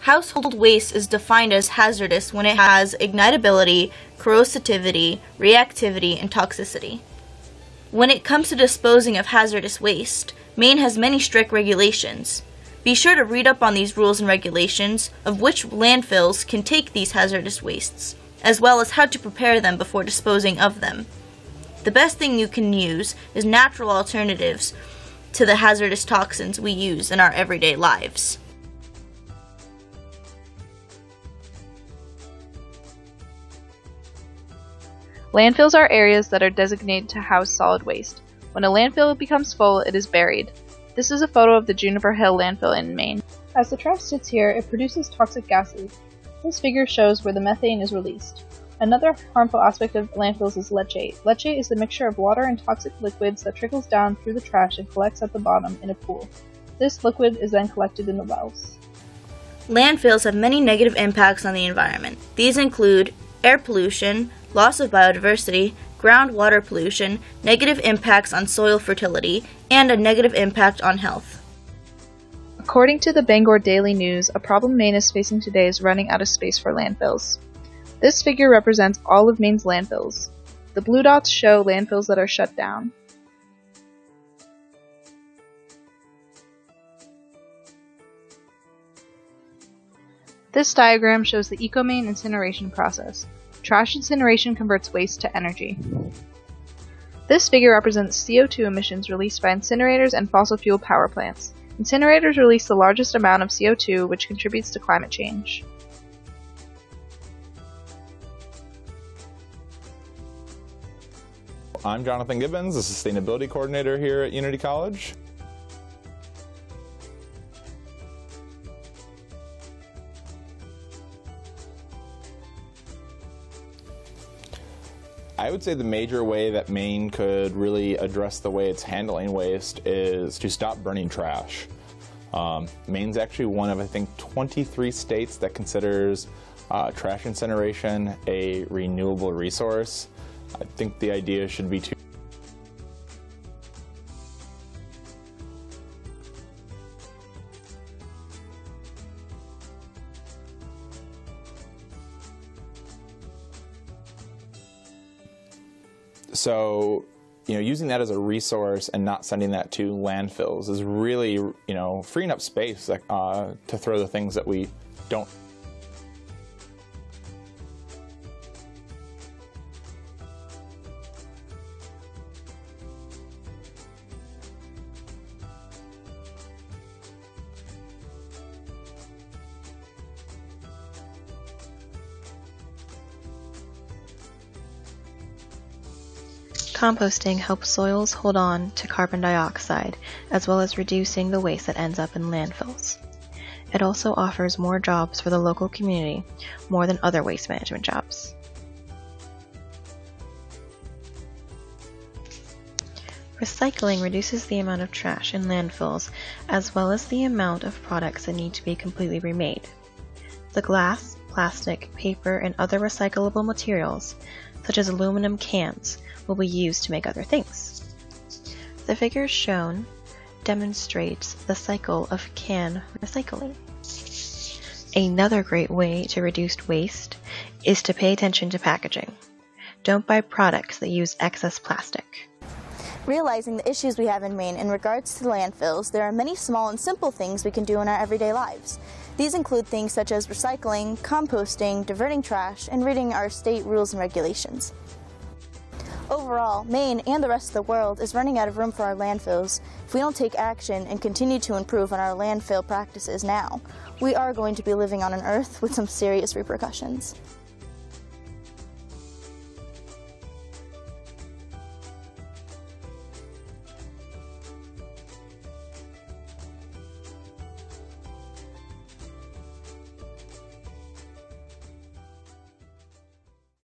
Household waste is defined as hazardous when it has ignitability, corrosivity, reactivity, and toxicity. When it comes to disposing of hazardous waste, Maine has many strict regulations. Be sure to read up on these rules and regulations of which landfills can take these hazardous wastes, as well as how to prepare them before disposing of them. The best thing you can use is natural alternatives to the hazardous toxins we use in our everyday lives. Landfills are areas that are designated to house solid waste. When a landfill becomes full, it is buried. This is a photo of the Juniper Hill landfill in Maine. As the trash sits here, it produces toxic gases. This figure shows where the methane is released. Another harmful aspect of landfills is leachate. Leachate is the mixture of water and toxic liquids that trickles down through the trash and collects at the bottom in a pool. This liquid is then collected in the wells. Landfills have many negative impacts on the environment. These include air pollution, loss of biodiversity, groundwater pollution, negative impacts on soil fertility, and a negative impact on health. According to the Bangor Daily News, a problem Maine is facing today is running out of space for landfills. This figure represents all of Maine's landfills. The blue dots show landfills that are shut down. This diagram shows the EcoMaine incineration process. Trash incineration converts waste to energy. This figure represents CO2 emissions released by incinerators and fossil fuel power plants. Incinerators release the largest amount of CO2, which contributes to climate change. I'm Jonathan Gibbons, the Sustainability Coordinator here at Unity College. I would say the major way that Maine could really address the way it's handling waste is to stop burning trash. Maine's actually one of, I think, 23 states that considers trash incineration a renewable resource. I think the idea should be to So, using that as a resource and not sending that to landfills is really, freeing up space to throw the things that we don't. Composting helps soils hold on to carbon dioxide, as well as reducing the waste that ends up in landfills. It also offers more jobs for the local community, more than other waste management jobs. Recycling reduces the amount of trash in landfills, as well as the amount of products that need to be completely remade. The glass, plastic, paper, and other recyclable materials, such as aluminum cans, will be used to make other things. The figure shown demonstrates the cycle of can recycling. Another great way to reduce waste is to pay attention to packaging. Don't buy products that use excess plastic. Realizing the issues we have in Maine in regards to landfills, there are many small and simple things we can do in our everyday lives. These include things such as recycling, composting, diverting trash, and reading our state rules and regulations. Overall, Maine and the rest of the world is running out of room for our landfills. If we don't take action and continue to improve on our landfill practices now, we are going to be living on an earth with some serious repercussions.